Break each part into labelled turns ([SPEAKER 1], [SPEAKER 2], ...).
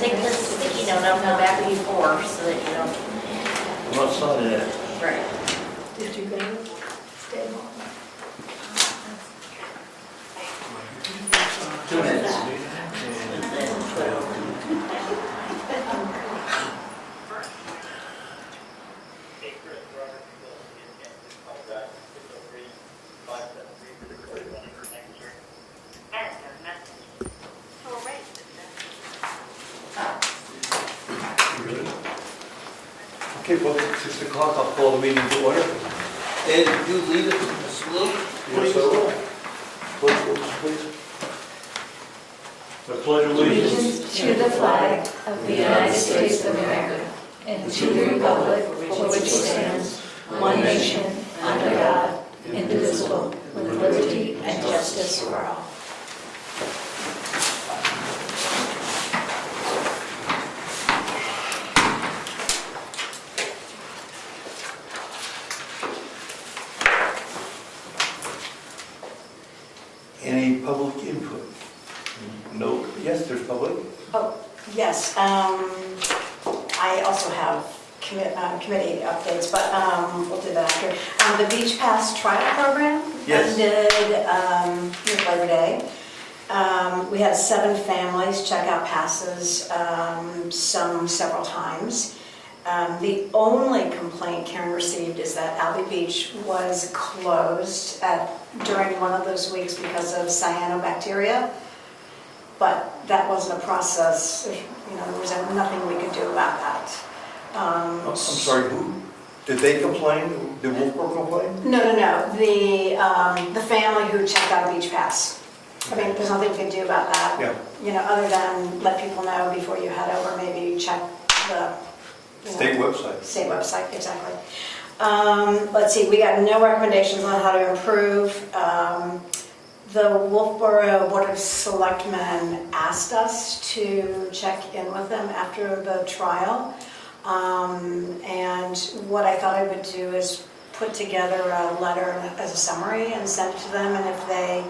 [SPEAKER 1] take the sticky note off the back of your board so that you don't.
[SPEAKER 2] I'm not signing it.
[SPEAKER 1] Right.
[SPEAKER 3] Did you go stay home?
[SPEAKER 2] 2 minutes. Okay, folks, it's 6 o'clock. I'll call the meeting to order.
[SPEAKER 4] Ed, did you lead us in the salute?
[SPEAKER 2] Yes, I will. Pledge allegiance, please. I pledge allegiance
[SPEAKER 3] Allegiance to the flag of the United States of America and to the republic for which it stands, one nation, under God, indivisible, with liberty and justice for all.
[SPEAKER 2] any public input? No, yes, there's public.
[SPEAKER 5] Oh, yes. I also have committee updates, but we'll do that after. The Beach Pass trial program
[SPEAKER 2] Yes.
[SPEAKER 5] ended with Labor Day. We had 7 families check out passes, several times. The only complaint Karen received is that Albee Beach was closed during one of those weeks because of cyanobacteria. But that wasn't a process, there was nothing we could do about that.
[SPEAKER 2] I'm sorry, who? Did they complain? Did Wolfboro complain?
[SPEAKER 5] No. The family who checked out a beach pass. I mean, there's nothing we can do about that.
[SPEAKER 2] Yeah.
[SPEAKER 5] Other than let people know before you head over, maybe check the
[SPEAKER 2] State website.
[SPEAKER 5] State website, exactly. Let's see, we got no recommendations on how to improve. The Wolfboro Board of Selectmen asked us to check in with them after the trial. And what I thought I would do is put together a letter as a summary and send it to them. And if they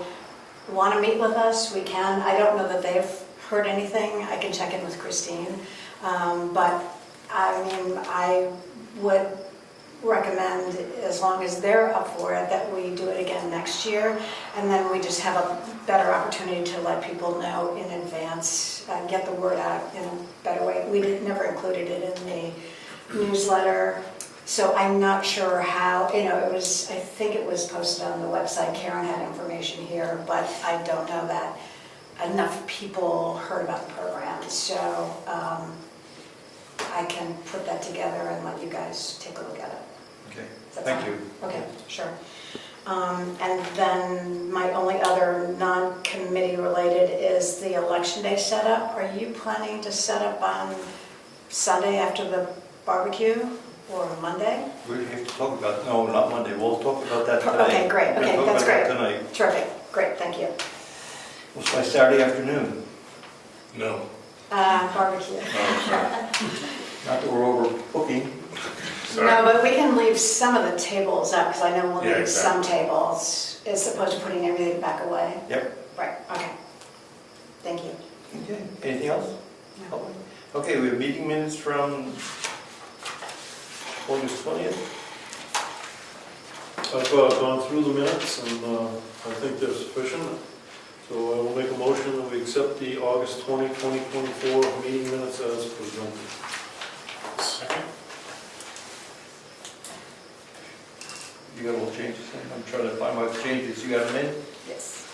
[SPEAKER 5] want to meet with us, we can. I don't know that they've heard anything. I can check in with Christine. But I mean, I would recommend, as long as they're up for it, that we do it again next year, and then we just have a better opportunity to let people know in advance, get the word out in a better way. We never included it in the newsletter, so I'm not sure how, I think it was posted on the website. Karen had information here, but I don't know that enough people heard about the program, so I can put that together and let you guys take a look at it.
[SPEAKER 2] Okay,
[SPEAKER 5] Is that
[SPEAKER 2] thank
[SPEAKER 5] fine?
[SPEAKER 2] you.
[SPEAKER 5] Okay, sure. And then my only other non-committee related is the election day setup. Are you planning to set up on Sunday after the barbecue or Monday?
[SPEAKER 2] We have to talk about, no, not Monday, we'll talk about that today.
[SPEAKER 5] Okay, great,
[SPEAKER 2] We're gonna
[SPEAKER 5] okay,
[SPEAKER 2] talk
[SPEAKER 5] that's
[SPEAKER 2] about
[SPEAKER 5] great.
[SPEAKER 2] that tonight.
[SPEAKER 5] Terrific, great, thank you.
[SPEAKER 2] We'll try Saturday afternoon. No.
[SPEAKER 5] Barbecue.
[SPEAKER 2] Not that we're overbooking.
[SPEAKER 5] No, but we can leave some of the tables up, because I know we'll
[SPEAKER 6] Yeah,
[SPEAKER 5] need some
[SPEAKER 6] exactly.
[SPEAKER 5] tables, as opposed to putting everything back away.
[SPEAKER 2] Yep.
[SPEAKER 5] Right, okay. Thank you.
[SPEAKER 2] Okay, anything else?
[SPEAKER 5] No.
[SPEAKER 2] Okay, we have meeting minutes from August 20th.
[SPEAKER 6] I've gone through the minutes and I think they're sufficient. So I will make a motion that we accept the August 20, 2024 meeting minutes as presented. Second.
[SPEAKER 2] You got a little changes in? I'm trying to find my changes. You got them in?
[SPEAKER 5] Yes.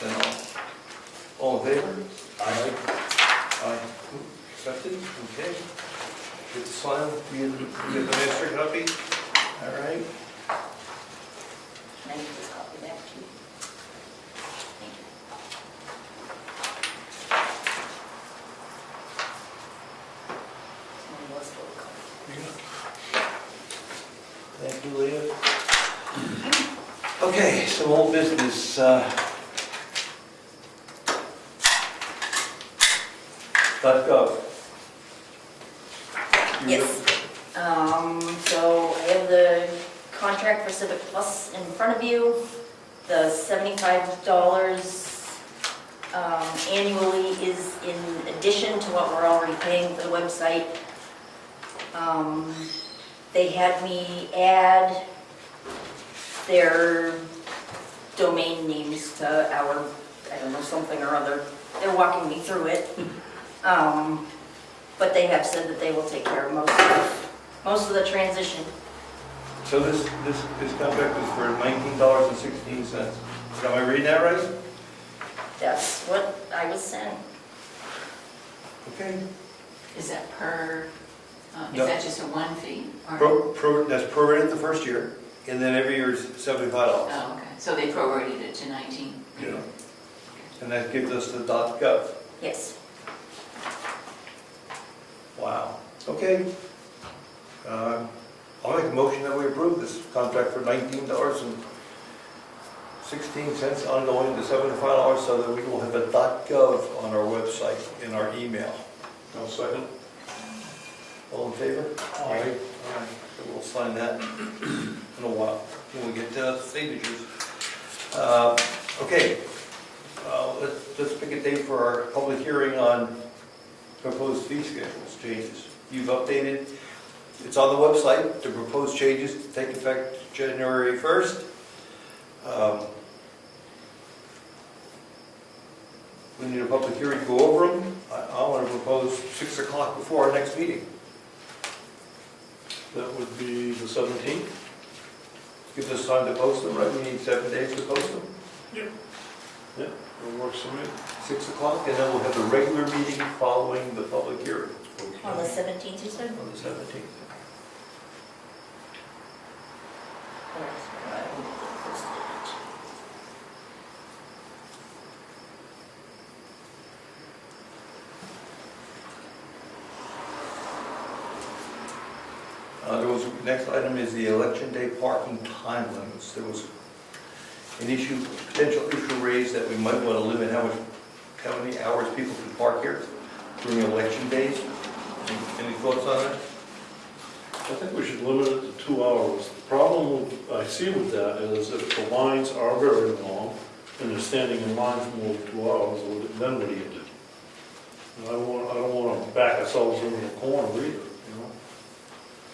[SPEAKER 2] Then all in favor?
[SPEAKER 6] Aye.
[SPEAKER 2] Aye. Accepted, okay. Get the sign, you get the master copy? All right.
[SPEAKER 1] Can I give this copy back to you? Thank you. Someone was photocopy.
[SPEAKER 2] Thank you, Leah. Okay, some old business. .gov.
[SPEAKER 1] Yes. So I have the contract for Civic Plus in front of you. The $75 annually is in addition to what we're already paying for the website. They had me add their domain names to our, I don't know, something or other. They're walking me through it. But they have said that they will take care of most of the transition.
[SPEAKER 2] So this contract is for $19.16. Am I reading that right?
[SPEAKER 1] That's what I was sent.
[SPEAKER 2] Okay.
[SPEAKER 7] Is that per, is
[SPEAKER 2] No.
[SPEAKER 7] that just a one fee? Or-
[SPEAKER 2] That's prorated the first year, and then every year is $75.
[SPEAKER 7] Oh, okay, so they prorated it to 19?
[SPEAKER 2] Yeah. And that gives us the .gov.
[SPEAKER 1] Yes.
[SPEAKER 2] Wow. Okay. I'll make a motion that we approve this contract for $19.16 ongoing to $75 so that we will have a .gov on our website in our email.
[SPEAKER 6] I'll second.
[SPEAKER 2] All in favor?
[SPEAKER 6] Aye.
[SPEAKER 2] So we'll sign that in a while when we get to signatures. Okay. Let's pick a date for our public hearing on proposed fee schedules changes. You've updated, it's on the website, the proposed changes to take effect January 1st. We need a public hearing to go over them. I want to propose 6 o'clock before our next meeting.
[SPEAKER 6] That would be the 17th?
[SPEAKER 2] Gives us time to post them, right? We need 7 days to post them.
[SPEAKER 6] Yeah, that works for me.
[SPEAKER 2] 6 o'clock, and then we'll have the regular meeting following the public hearing
[SPEAKER 1] On the 17th, you said?
[SPEAKER 2] on the 17th. Next item is the election day parking time limits. There was an issue, potential issue raised that we might want to limit how many hours people can park here during election days. Any thoughts on that?
[SPEAKER 6] I think we should limit it to 2 hours. The problem I see with that is if the lines are very long and they're standing in line for more than 2 hours, then what do you do? And I don't want to back ourselves into the corner either, you know?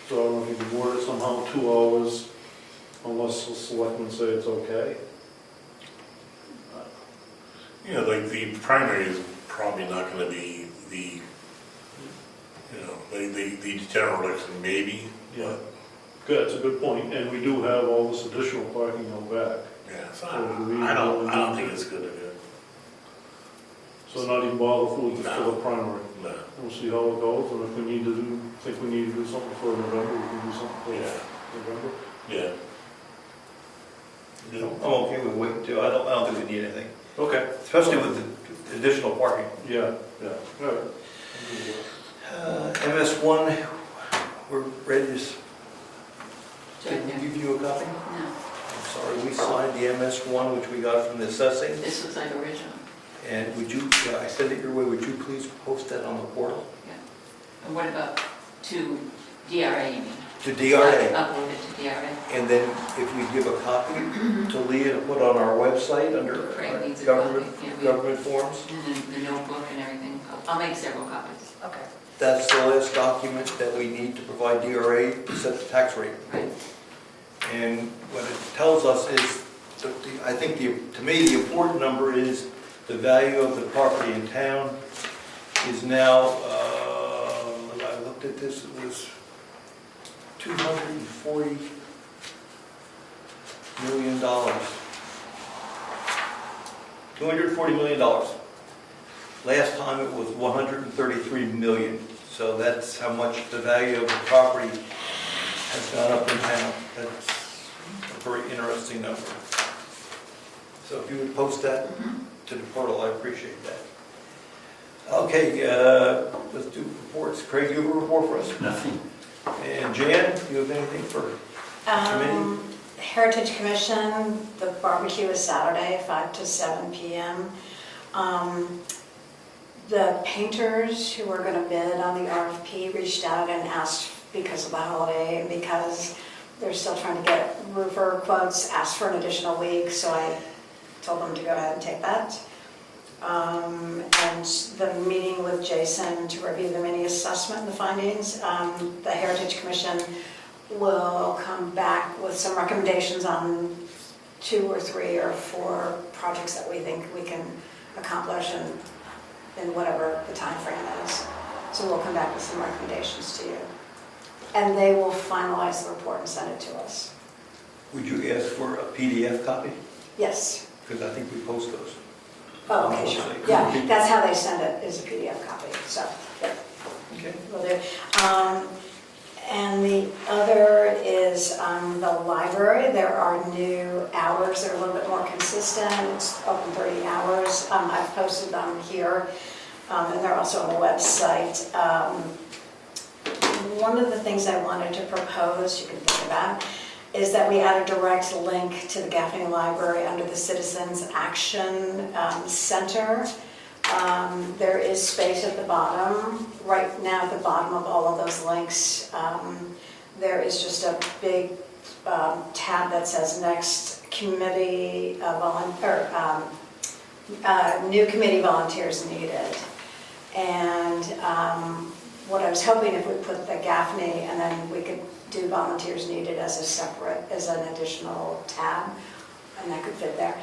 [SPEAKER 6] So I don't know if you can word it somehow, 2 hours, unless the selectmen say it's okay.
[SPEAKER 8] You know, like the primary is probably not going to be the, you know, the general election maybe.
[SPEAKER 6] Yeah, good, that's a good point, and we do have all this additional parking out back.
[SPEAKER 8] Yeah, so
[SPEAKER 6] So do we
[SPEAKER 8] I don't
[SPEAKER 6] really
[SPEAKER 8] think
[SPEAKER 6] do-
[SPEAKER 8] it's good to do.
[SPEAKER 6] So not even bother for
[SPEAKER 8] No.
[SPEAKER 6] the primary.
[SPEAKER 8] No.
[SPEAKER 6] We'll see how it goes, and if we need to think we need to do something for November, we can do something for
[SPEAKER 8] Yeah.
[SPEAKER 6] November.
[SPEAKER 8] Yeah.
[SPEAKER 2] I'm okay with waiting too. I don't think we need anything,
[SPEAKER 6] Okay.
[SPEAKER 2] especially with the additional parking.
[SPEAKER 6] Yeah, yeah, all right.
[SPEAKER 2] MS1, we're ready to,
[SPEAKER 7] Right
[SPEAKER 2] can we
[SPEAKER 7] there.
[SPEAKER 2] give you a copy?
[SPEAKER 7] No,
[SPEAKER 2] I'm sorry, we signed the MS1, which we got from the assessing.
[SPEAKER 7] this looks like original.
[SPEAKER 2] And would you, I sent it your way, would you please post that on the portal?
[SPEAKER 7] And what about to DRA, you mean?
[SPEAKER 2] To DRA.
[SPEAKER 7] Upload it to DRA?
[SPEAKER 2] And then if you give a copy to Leah to put on our website under
[SPEAKER 7] Craig needs a
[SPEAKER 2] government,
[SPEAKER 7] copy, yeah,
[SPEAKER 2] government forms.
[SPEAKER 7] And then the notebook and everything. I'll make several copies.
[SPEAKER 1] Okay.
[SPEAKER 2] That's the last document that we need to provide DRA to set the tax rate.
[SPEAKER 7] Right.
[SPEAKER 2] And what it tells us is, I think to me, the important number is the value of the property in town is now, when I looked at this, it was $240 million. $240 million. Last time it was 133 million. So that's how much the value of the property has gone up in town. That's a very interesting number. So if you would post that to the portal, I appreciate that. Okay, let's do reports. Craig, you have a report for us?
[SPEAKER 8] Nothing.
[SPEAKER 2] And Jan, you have anything for committee?
[SPEAKER 5] Heritage Commission, the barbecue is Saturday, 5 to 7 p.m. The painters who were going to bid on the RFP reached out and asked, because of the holiday and because they're still trying to get roofer quotes, asked for an additional week, so I told them to go ahead and take that. And the meeting with Jason to review the mini assessment and the findings. The Heritage Commission will come back with some recommendations on 2 or 3 or 4 projects that we think we can accomplish in whatever the time frame is. So we'll come back with some recommendations to you. And they will finalize the report and send it to us.
[SPEAKER 2] Would you ask for a PDF copy?
[SPEAKER 5] Yes.
[SPEAKER 2] Because I think we post those.
[SPEAKER 5] Oh, okay, sure. Yeah, that's how they send it, is a PDF copy, so, yeah.
[SPEAKER 2] Okay.
[SPEAKER 5] Will do. And the other is the library. There are new hours that are a little bit more consistent. It's open 30 hours. I've posted them here, and they're also on the website. One of the things I wanted to propose, you can think about, is that we add a direct link to the Gaffney Library under the Citizens Action Center. There is space at the bottom. Right now, at the bottom of all of those links, there is just a big tab that says Next Committee New Committee Volunteers Needed. And what I was hoping, if we put the Gaffney and then we could do volunteers needed as a separate, as an additional tab, and that could fit there.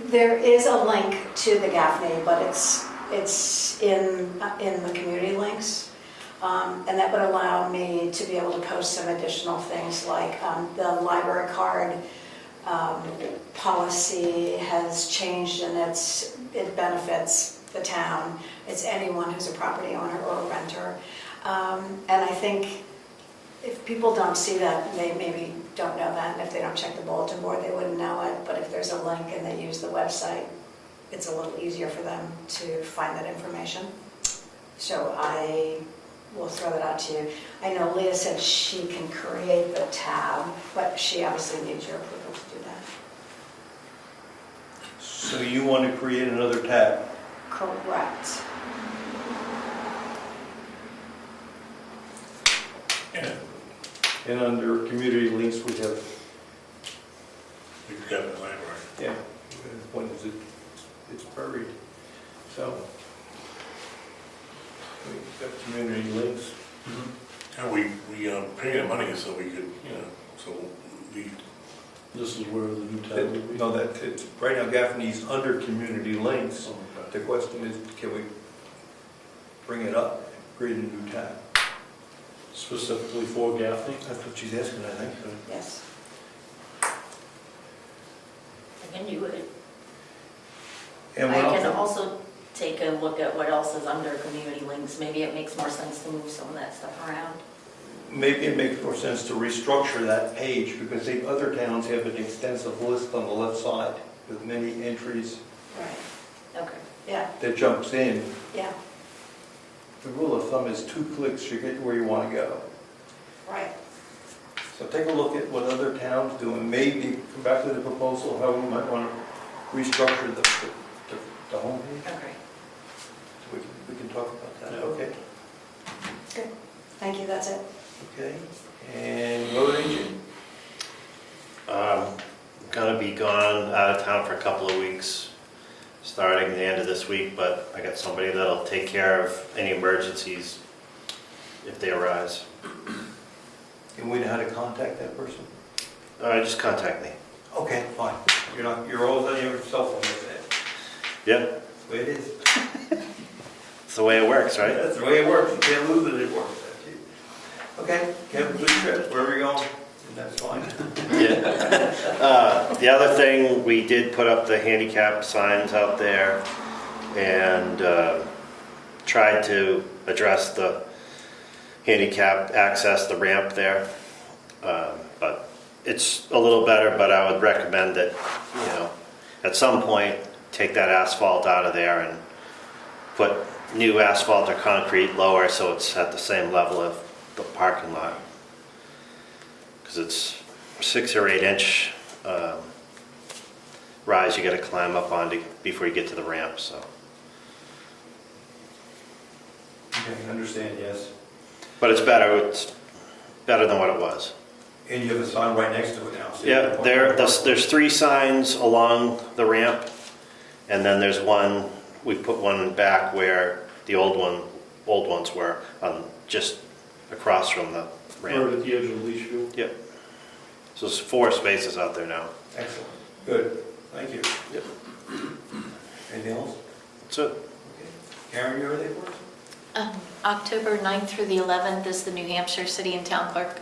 [SPEAKER 5] There is a link to the Gaffney, but it's in the community links. And that would allow me to be able to post some additional things like the library card policy has changed and it benefits the town. It's anyone who's a property owner or a renter. And I think if people don't see that, they maybe don't know that, and if they don't check the bulletin board, they wouldn't know it. But if there's a link and they use the website, it's a little easier for them to find that information. So I will throw that out to you. I know Leah said she can create the tab, but she obviously needs your approval to do that.
[SPEAKER 2] So you want to create another tab?
[SPEAKER 5] Correct.
[SPEAKER 2] And under community links, we have,
[SPEAKER 8] We've got the library.
[SPEAKER 2] yeah, when is it? It's buried. So, we've got community links.
[SPEAKER 8] And we pay the money so we could, so we,
[SPEAKER 6] This is where the new tab will be.
[SPEAKER 2] No, it's, right now Gaffney's under community links.
[SPEAKER 6] Oh, okay.
[SPEAKER 2] The question is, can we bring it up, and create a new tab?
[SPEAKER 6] Specifically for Gaffney?
[SPEAKER 2] That's what she's asking, I think.
[SPEAKER 5] Yes.
[SPEAKER 1] I can do it.
[SPEAKER 2] And
[SPEAKER 1] I
[SPEAKER 2] what
[SPEAKER 1] can
[SPEAKER 2] else?
[SPEAKER 1] also take a look at what else is under community links. Maybe it makes more sense to move some of that stuff around.
[SPEAKER 2] Maybe it makes more sense to restructure that page, because the other towns have an extensive list on the left side with many entries
[SPEAKER 5] Right.
[SPEAKER 1] Okay.
[SPEAKER 5] Yeah,
[SPEAKER 2] that jumps in.
[SPEAKER 5] yeah,
[SPEAKER 2] The rule of thumb is 2 clicks, you get where you want to go.
[SPEAKER 5] right.
[SPEAKER 2] So take a look at what other towns do, and maybe come back to the proposal, how we might want to restructure the homepage.
[SPEAKER 1] Okay.
[SPEAKER 2] We can talk about that.
[SPEAKER 6] Yeah.
[SPEAKER 2] Okay.
[SPEAKER 5] Good. Thank you, that's it.
[SPEAKER 2] Okay. And road agent?
[SPEAKER 9] Gonna be gone out of town for a couple of weeks, starting the end of this week, but I got somebody that'll take care of any emergencies if they arise.
[SPEAKER 2] And we know how to contact that person?
[SPEAKER 9] Just contact me.
[SPEAKER 2] Okay, fine. You're always on your cell phone, is that?
[SPEAKER 9] Yep,
[SPEAKER 2] That's the way it is.
[SPEAKER 9] it's the way it works, right?
[SPEAKER 2] That's the way it works. You can't lose it, it works. Okay, have a good trip, wherever you're going, and that's fine.
[SPEAKER 9] Yeah. The other thing, we did put up the handicap signs out there and tried to address the handicap access, the ramp there. But it's a little better, but I would recommend that, at some point, take that asphalt out of there and put new asphalt or concrete lower so it's at the same level of the parking lot. Because it's 6 or 8 inch rise you gotta climb up on before you get to the ramp, so.
[SPEAKER 2] Okay, I understand, yes.
[SPEAKER 9] But it's better than what it was.
[SPEAKER 2] And you have a sign right next to it now. so you
[SPEAKER 9] Yeah,
[SPEAKER 2] can point
[SPEAKER 9] there's
[SPEAKER 2] out.
[SPEAKER 9] 3 signs along the ramp, And then there's one, we put one back where the old ones were, just across from the
[SPEAKER 6] Right
[SPEAKER 9] ramp.
[SPEAKER 6] at the edge of the leach field.
[SPEAKER 9] Yep. So there's 4 spaces out there now.
[SPEAKER 2] Excellent, good, thank you.
[SPEAKER 9] Yep.
[SPEAKER 2] Anything else?
[SPEAKER 9] That's it.
[SPEAKER 2] Okay. Karen, you ready for us?
[SPEAKER 3] October 9th through the 11th is the New Hampshire City and Town Clerk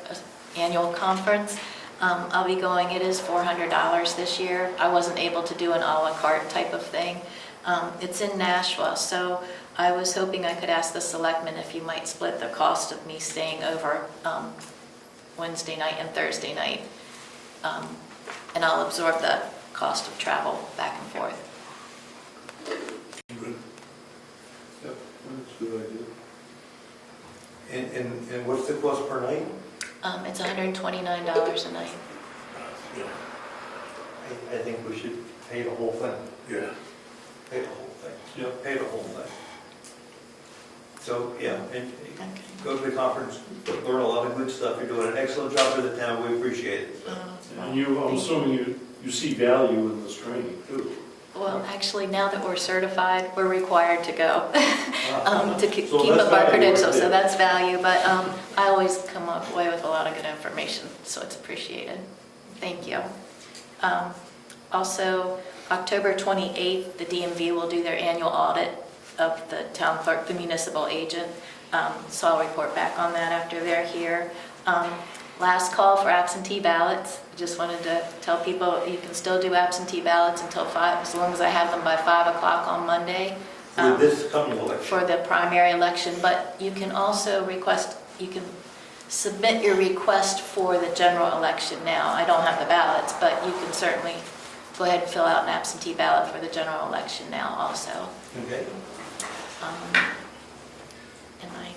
[SPEAKER 3] Annual Conference. I'll be going, it is $400 this year. I wasn't able to do an à la carte type of thing. It's in Nashua, so I was hoping I could ask the selectmen if you might split the cost of me staying over Wednesday night and Thursday night. And I'll absorb the cost of travel back and forth.
[SPEAKER 8] Good.
[SPEAKER 6] Yep, that's a good idea.
[SPEAKER 2] And what's the cost per night?
[SPEAKER 3] It's $129 a night.
[SPEAKER 8] Yeah.
[SPEAKER 2] I think we should pay the whole thing.
[SPEAKER 8] Yeah.
[SPEAKER 2] Pay the whole thing.
[SPEAKER 6] Yeah.
[SPEAKER 2] Pay the whole thing. So, yeah, and
[SPEAKER 3] Okay.
[SPEAKER 2] go to the conference, learn a lot of good stuff. You're doing an excellent job for the town. We appreciate it.
[SPEAKER 6] And I'm assuming you see value in this training too.
[SPEAKER 3] Well, actually, now that we're certified, we're required to go to keep
[SPEAKER 6] So
[SPEAKER 3] up
[SPEAKER 6] that's
[SPEAKER 3] our
[SPEAKER 6] value
[SPEAKER 3] credentials,
[SPEAKER 6] right
[SPEAKER 3] so
[SPEAKER 6] there.
[SPEAKER 3] that's value. But I always come away with a lot of good information, so it's appreciated. Thank you. Also, October 28th, the DMV will do their annual audit of the town clerk, the municipal agent. So I'll report back on that after they're here. Last call for absentee ballots. Just wanted to tell people you can still do absentee ballots until 5, as long as I have them by 5 o'clock on Monday.
[SPEAKER 2] With this coming election.
[SPEAKER 3] For the primary election, but you can also request, you can submit your request for the general election now. I don't have the ballots, but you can certainly go ahead and fill out an absentee ballot for the general election now also.
[SPEAKER 2] Okay.
[SPEAKER 3] And I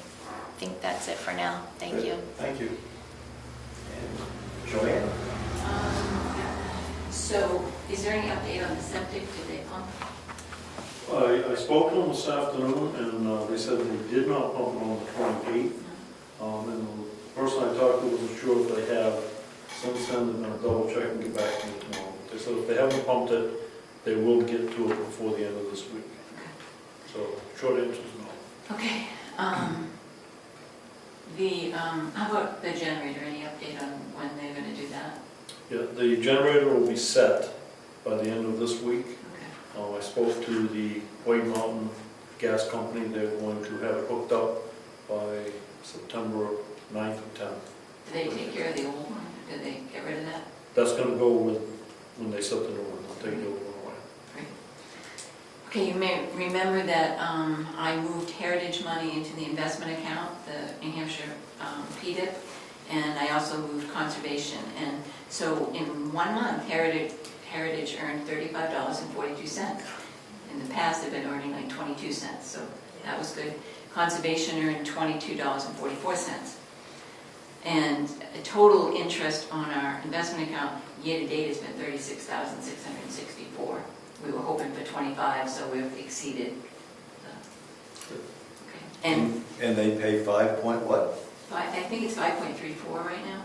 [SPEAKER 3] think that's it for now. Thank you.
[SPEAKER 2] Thank you. And Joanne?
[SPEAKER 7] So is there any update on the septic? Did they pump?
[SPEAKER 6] I spoke to them this afternoon, and they said they did not pump it on the 28th. And the person I talked to wasn't sure if they have. Since then, they're going to double check and get back to me tomorrow. They said if they haven't pumped it, they will get to it before the end of this week. So, short answer is no.
[SPEAKER 7] Okay. How about the generator? Any update on when they're going to do that?
[SPEAKER 6] Yeah, the generator will be set by the end of this week.
[SPEAKER 7] Okay.
[SPEAKER 6] I spoke to the White Mountain Gas Company. They're going to have it hooked up by September 9th or 10th.
[SPEAKER 7] Did they take care of the old one? Did they get rid of that?
[SPEAKER 6] That's going to go with when they set the new one. They'll take the old one away.
[SPEAKER 7] Great. Okay, you may remember that I moved heritage money into the investment account, the New Hampshire PDIP, and I also moved conservation. And so in 1 month, Heritage earned $35.42. In the past, they've been earning like 22 cents, so that was good. Conservation earned $22.44. And the total interest on our investment account year-to-date has been $36,664. We were hoping for 25, so we've exceeded the, okay.
[SPEAKER 2] And they pay 5 point what?
[SPEAKER 7] I think it's 5.34 right now.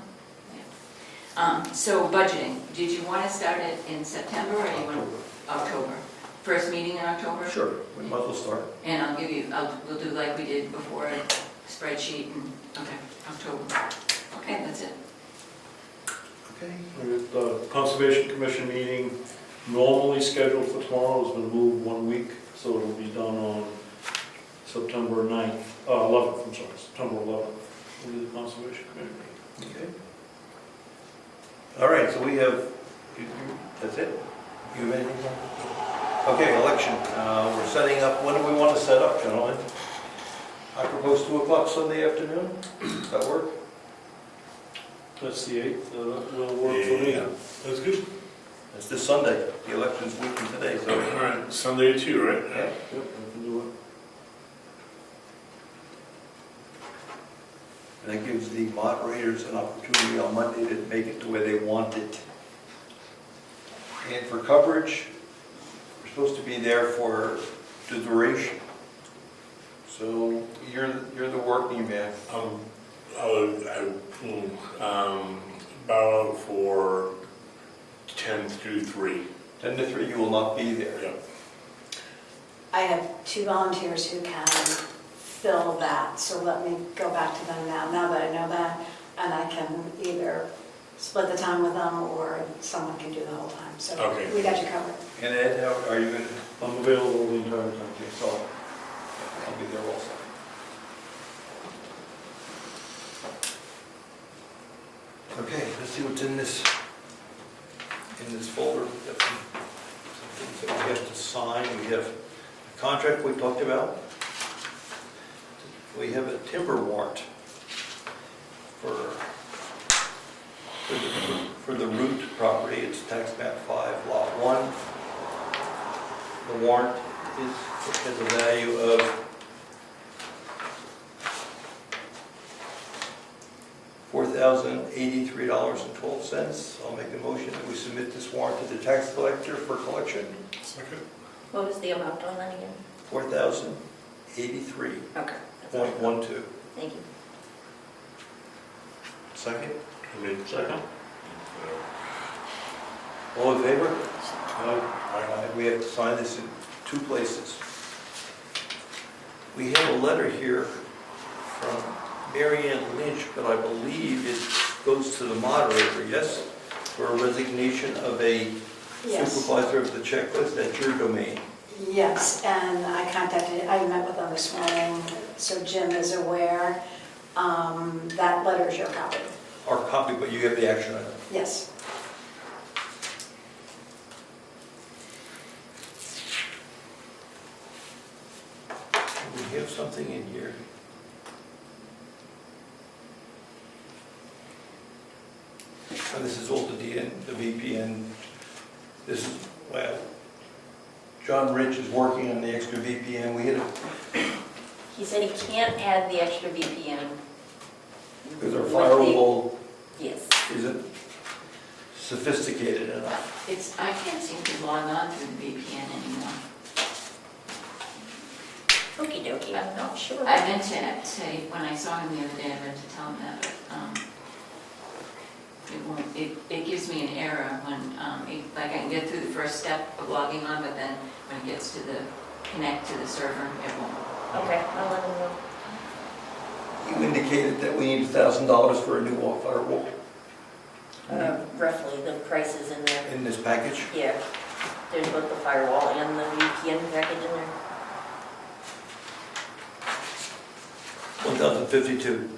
[SPEAKER 7] Yeah. So budgeting, did you want to start it in September or you want October? First meeting in October?
[SPEAKER 2] Sure, we might as well start.
[SPEAKER 7] And I'll give you, we'll do like we did before, a spreadsheet and, okay, October. Okay, that's it.
[SPEAKER 2] Okay.
[SPEAKER 6] The Conservation Commission meeting, normally scheduled for tomorrow, has been moved 1 week, so it'll be done on September 9th, 11th, I'm sorry, September 11th, will be the Conservation Commission meeting.
[SPEAKER 2] Okay. All right, so we have, that's it? You have anything? Okay, election. We're setting up, when do we want to set up, gentlemen? I propose 2 o'clock Sunday afternoon. Does that work?
[SPEAKER 6] That's the 8th, that will work for me.
[SPEAKER 8] Yeah, that's good.
[SPEAKER 2] It's this Sunday. The election's week from today, so.
[SPEAKER 8] All right, Sunday at 2, right?
[SPEAKER 2] Yeah.
[SPEAKER 6] Yep, I can do it.
[SPEAKER 2] And that gives the moderators an opportunity on Monday to make it to where they want it. And for coverage, we're supposed to be there for the duration. So you're the working man.
[SPEAKER 8] About for 10 through 3.
[SPEAKER 2] 10 to 3, you will not be there.
[SPEAKER 8] Yep.
[SPEAKER 5] I have 2 volunteers who can fill that, so let me go back to them now that I know that, and I can either split the time with them, or someone can do the whole time, so
[SPEAKER 8] Okay.
[SPEAKER 5] we got you covered.
[SPEAKER 2] And Ed, how are you going to,
[SPEAKER 6] I'm available the entire time.
[SPEAKER 2] so I'll be there also. Okay, let's see what's in this folder. We've got some things that we have to sign. We have a contract we talked about. We have a timber warrant for the root property. It's tax map 5, lot 1. The warrant has a value of $4,083.12. I'll make a motion that we submit this warrant to the tax collector for collection.
[SPEAKER 8] Second.
[SPEAKER 1] What was the amount on that again?
[SPEAKER 2] $4,083.12.
[SPEAKER 1] Okay. Thank you.
[SPEAKER 2] Second?
[SPEAKER 6] Second?
[SPEAKER 2] All in favor?
[SPEAKER 6] Aye.
[SPEAKER 2] We have to sign this in 2 places. We have a letter here from Mary Ann Lynch, but I believe it goes to the moderator, yes? For a resignation of a
[SPEAKER 5] Yes.
[SPEAKER 2] supervisor of the checklist. That's your domain.
[SPEAKER 5] Yes, and I met with them this morning, so Jim is aware. That letter is your copy.
[SPEAKER 2] Our copy, but you have the action item.
[SPEAKER 5] Yes.
[SPEAKER 2] We have something in here. And this is all the VPN. This is, well, John Rich is working on the extra VPN. We had
[SPEAKER 1] He said he can't add the extra VPN.
[SPEAKER 2] because our
[SPEAKER 1] with the-
[SPEAKER 2] firewall
[SPEAKER 1] Yes.
[SPEAKER 2] isn't sophisticated enough.
[SPEAKER 7] I can't seem to log on through the VPN anymore.
[SPEAKER 1] Okey dokey, I'm not sure.
[SPEAKER 7] I meant to say, when I saw him the other day, I meant to tell him that, but it gives me an error when, like I can get through the first step of logging on, but then when it gets to the connect to the server, it won't.
[SPEAKER 1] Okay, I'll let him know.
[SPEAKER 2] You indicated that we need $1,000 for a new firewall
[SPEAKER 1] Roughly, the price is in there.
[SPEAKER 2] in this package.
[SPEAKER 1] Yeah, there's both the firewall and the VPN package in there.
[SPEAKER 2] 1,052.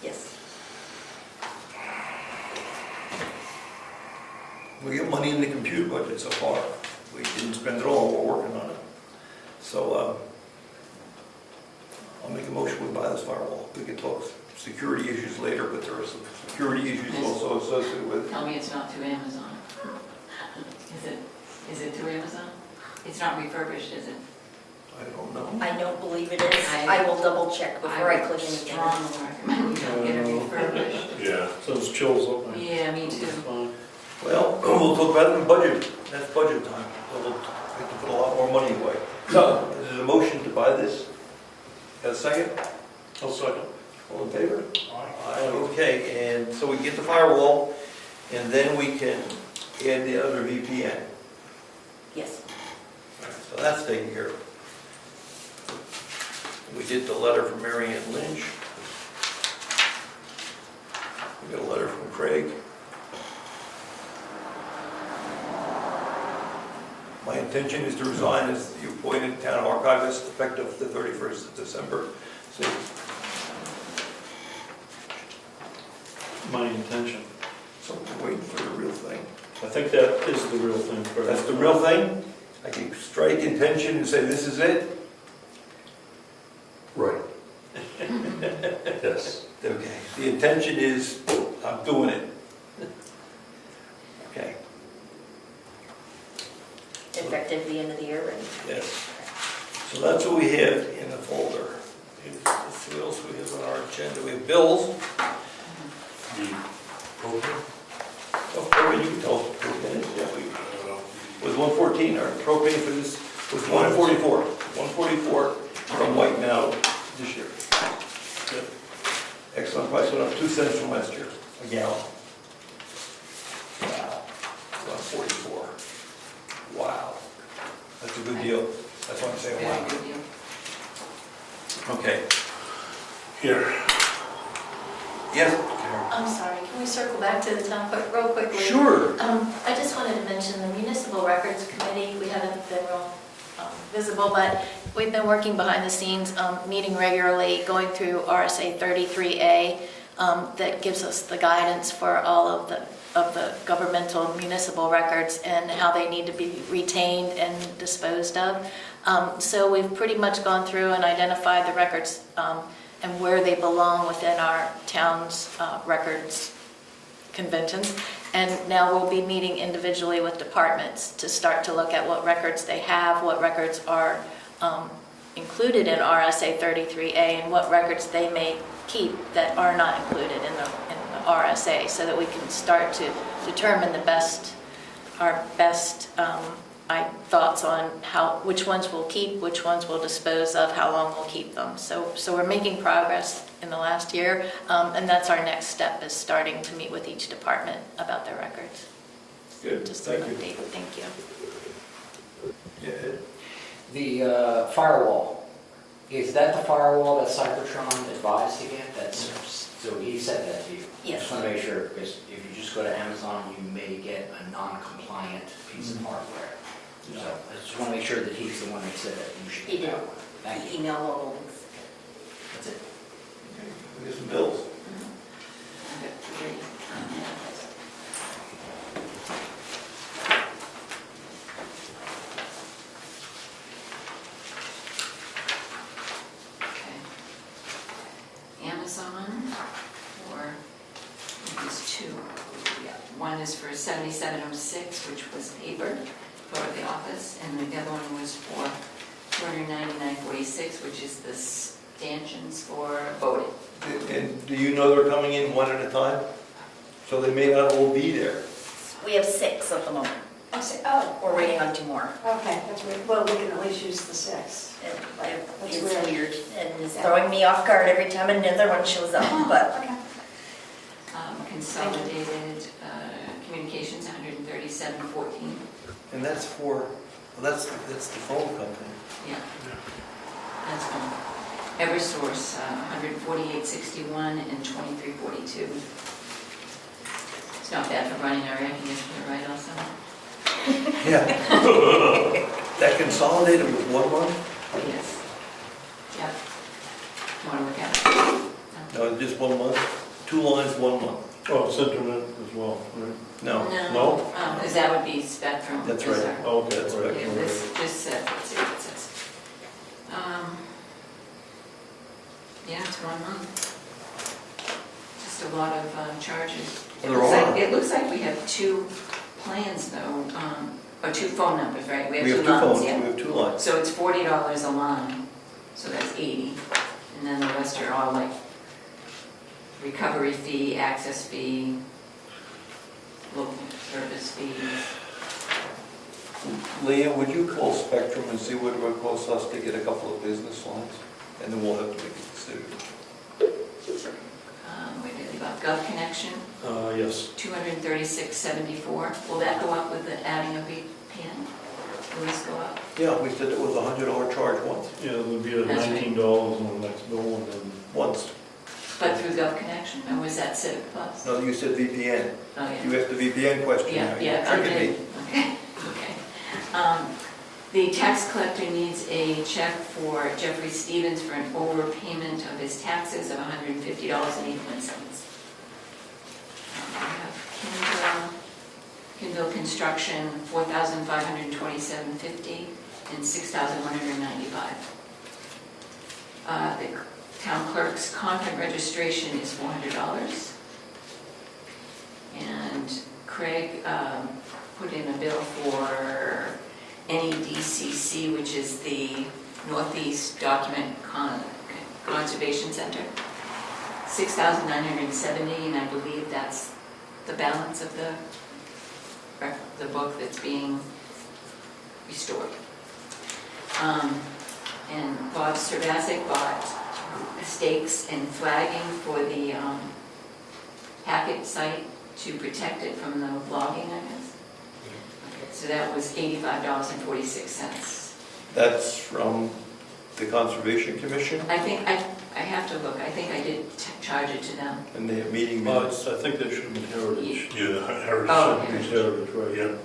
[SPEAKER 1] Yes.
[SPEAKER 2] We get money in the computer budget so far. We didn't spend it all, we're working on it. So I'll make a motion we buy this firewall. We can talk security issues later, but there are some security issues also associated with it.
[SPEAKER 7] Tell me it's not through Amazon. Is it through Amazon? It's not refurbished, is it?
[SPEAKER 2] I don't know.
[SPEAKER 1] I don't believe it is. I will double check before I click
[SPEAKER 7] would
[SPEAKER 1] anything.
[SPEAKER 7] strongly recommend we don't get it refurbished.
[SPEAKER 8] Yeah.
[SPEAKER 6] Sends chills up.
[SPEAKER 7] Yeah, me
[SPEAKER 6] It's
[SPEAKER 7] too.
[SPEAKER 6] fine.
[SPEAKER 2] Well, we'll talk about it in budget. That's budget time. So we'll have to put a lot more money away. So, is there a motion to buy this? Got a second?
[SPEAKER 6] I'll second.
[SPEAKER 2] All in favor? Aye. Okay, and so we get the firewall, and then we can add the other VPN.
[SPEAKER 1] Yes.
[SPEAKER 2] So that's taken care of. We did the letter from Mary Ann Lynch. We got a letter from Craig. My intention is to resign as the appointed town archivist effective the 31st of December. So
[SPEAKER 6] My intention.
[SPEAKER 2] we're waiting for the real thing.
[SPEAKER 6] I think that is the real thing. Fred.
[SPEAKER 2] That's the real thing? I can strike intention and say this is it?
[SPEAKER 8] Right. Yes.
[SPEAKER 2] Okay, the intention is, I'm doing it. Okay,
[SPEAKER 1] Effective the end of the year, right?
[SPEAKER 2] yes. So that's what we have in the folder. Let's see what else we have on our agenda. We have bills.
[SPEAKER 8] The program?
[SPEAKER 2] Oh, propane, you can tell us what propane is. Yeah,
[SPEAKER 8] I don't know.
[SPEAKER 2] was 114, our propane for this was 144. 144 from White now this year.
[SPEAKER 6] Yep.
[SPEAKER 2] Excellent price, went up 2 cents from last year, a gallon. Wow, 144. Wow, that's a good deal. That's why I'm saying
[SPEAKER 7] Very
[SPEAKER 2] wow.
[SPEAKER 7] good deal.
[SPEAKER 2] Okay.
[SPEAKER 8] Here,
[SPEAKER 2] Yes?
[SPEAKER 3] I'm sorry, can we circle back to the town clerk real quickly?
[SPEAKER 2] Sure.
[SPEAKER 3] I just wanted to mention the Municipal Records Committee, we haven't been real visible, but we've been working behind the scenes, meeting regularly, going through RSA 33A, that gives us the guidance for all of the governmental municipal records and how they need to be retained and disposed of. So we've pretty much gone through and identified the records and where they belong within our town's records conventions. And now we'll be meeting individually with departments to start to look at what records they have, what records are included in RSA 33A, and what records they may keep that are not included in the RSA, so that we can start to determine our best thoughts on which ones we'll keep, which ones we'll dispose of, how long we'll keep them. So we're making progress in the last year, and that's our next step, is starting to meet with each department about their records.
[SPEAKER 2] Good,
[SPEAKER 3] Just an
[SPEAKER 2] thank you.
[SPEAKER 3] update. Thank you.
[SPEAKER 2] Yeah.
[SPEAKER 10] The firewall, is that the firewall that Cybertron advised to get? So he said that to you?
[SPEAKER 1] Yes.
[SPEAKER 10] Just want to make sure, because if you just go to Amazon, you may get a non-compliant piece of hardware. So I just want to make sure that he's the one that said that you should
[SPEAKER 1] He
[SPEAKER 10] get
[SPEAKER 1] did.
[SPEAKER 10] that one. Thank you.
[SPEAKER 1] Email all the links.
[SPEAKER 10] That's it.
[SPEAKER 2] We get some bills.
[SPEAKER 7] I've got 3 on that. Okay. Amazon, or there's 2. Yeah, one is for 7706, which was paper for the office, and the other one was for 299.46, which is the stanchions for voting.
[SPEAKER 2] And do you know they're coming in one at a time? So they may not all be there.
[SPEAKER 1] We have 6 at the moment.
[SPEAKER 5] Oh,
[SPEAKER 1] We're waiting on 2 more.
[SPEAKER 5] okay, that's weird. Well, we can at least use the 6.
[SPEAKER 1] It's
[SPEAKER 5] weird.
[SPEAKER 1] weird, and it's throwing me off guard every time another one shows up, but
[SPEAKER 5] Okay.
[SPEAKER 7] Consolidated communications, 137.14.
[SPEAKER 2] And that's that's the phone company.
[SPEAKER 7] Yeah. That's fine. Eversource, 148.61 and 23.42. It's not bad for running our rankings, right, also?
[SPEAKER 2] Yeah. That consolidated with one month?
[SPEAKER 7] Yes. Yep. Want to look at it?
[SPEAKER 2] No, just 1 month? 2 lines, 1 month?
[SPEAKER 6] Oh, it's internet as well, right?
[SPEAKER 2] No.
[SPEAKER 6] No?
[SPEAKER 7] Because that would be Spectrum.
[SPEAKER 2] That's
[SPEAKER 7] Those
[SPEAKER 2] right.
[SPEAKER 7] are-
[SPEAKER 6] Oh, okay,
[SPEAKER 2] That's
[SPEAKER 6] right.
[SPEAKER 2] right.
[SPEAKER 7] Yeah, this just said, let's see what it says. Yeah, it's 1 month. Just a lot of charges. It looks like we have 2 plans though, or 2 phone numbers, right?
[SPEAKER 2] We have 2
[SPEAKER 7] 2 lines,
[SPEAKER 2] phones, we
[SPEAKER 7] yeah.
[SPEAKER 2] have 2 lines.
[SPEAKER 7] So it's $40 a line, so that's 80. And then the rest are all like recovery fee, access fee, local service fees.
[SPEAKER 2] Leah, would you call Spectrum and see what it would cost us to get a couple of business lines? And then we'll have to make a decision.
[SPEAKER 7] Wait a minute, about Gov Connection,
[SPEAKER 6] Yes.
[SPEAKER 7] $236.74. Will that go up with the adding a VPN? Will this go up?
[SPEAKER 2] Yeah, we said it was a $100 charge once.
[SPEAKER 6] Yeah, there'll be a
[SPEAKER 7] That's right.
[SPEAKER 6] $19 on the next bill, and then
[SPEAKER 2] Once.
[SPEAKER 7] But through Gov Connection, or was that Civic Plus?
[SPEAKER 2] No, you said VPN.
[SPEAKER 7] Oh, yeah.
[SPEAKER 2] You asked the VPN question.
[SPEAKER 7] Yeah,
[SPEAKER 2] now.
[SPEAKER 7] yeah, I
[SPEAKER 2] Tricking me.
[SPEAKER 7] did. Okay, okay. The tax collector needs a check for Jeffrey Stevens for an overpayment of his taxes of $150.81. I have Kindle Construction, $4,527.50 and $6,195. The town clerk's contract registration is $400. And Craig put in a bill for NEDCC, which is the Northeast Document Conservation Center, $6,970, and I believe that's the balance of the book that's being restored. And Bob Servasic bought stakes and flagging for the packet site to protect it from the logging, I guess. Okay, so that was $85.46.
[SPEAKER 2] That's from the Conservation Commission,
[SPEAKER 7] I think, I have to look, I think I did charge it to them.
[SPEAKER 2] and they have meeting
[SPEAKER 6] Well,
[SPEAKER 2] minutes.
[SPEAKER 6] I think they should have been Heritage.
[SPEAKER 8] Yeah, Heritage.
[SPEAKER 7] Oh,
[SPEAKER 6] It's Heritage, right?
[SPEAKER 8] Yeah,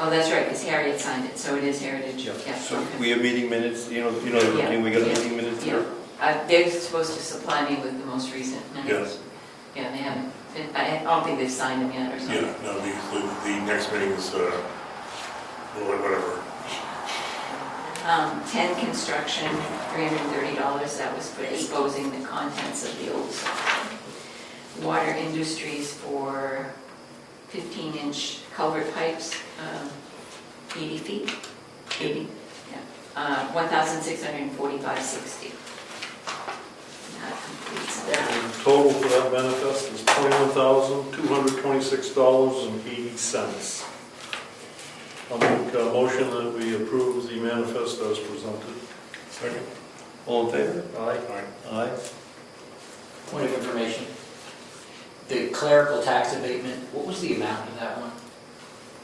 [SPEAKER 7] Oh, that's right, because Harriet signed it, so it is Heritage, yeah.
[SPEAKER 2] So
[SPEAKER 7] okay.
[SPEAKER 2] we have meeting minutes, you know,
[SPEAKER 7] Yeah,
[SPEAKER 2] and we got
[SPEAKER 7] yeah,
[SPEAKER 2] meeting minutes
[SPEAKER 7] Yeah,
[SPEAKER 2] there?
[SPEAKER 7] they're supposed to supply me with the most recent minutes. Yeah, they haven't, I don't think they've signed them yet or something.
[SPEAKER 8] yeah, no, the next meeting is, whatever.
[SPEAKER 7] 10 construction, $330, that was for exposing the contents of the old stuff. Water Industries for 15-inch culvert pipes, 80 feet, 80, yeah, $1,645.60. That completes that.
[SPEAKER 6] And total for that manifest is $21,226.80. I'll make a motion that we approve the manifest as presented.
[SPEAKER 8] Second?
[SPEAKER 2] All in favor?
[SPEAKER 6] Aye.
[SPEAKER 2] Aye.
[SPEAKER 10] Point of information. The clerical tax abatement, what was the amount of that one?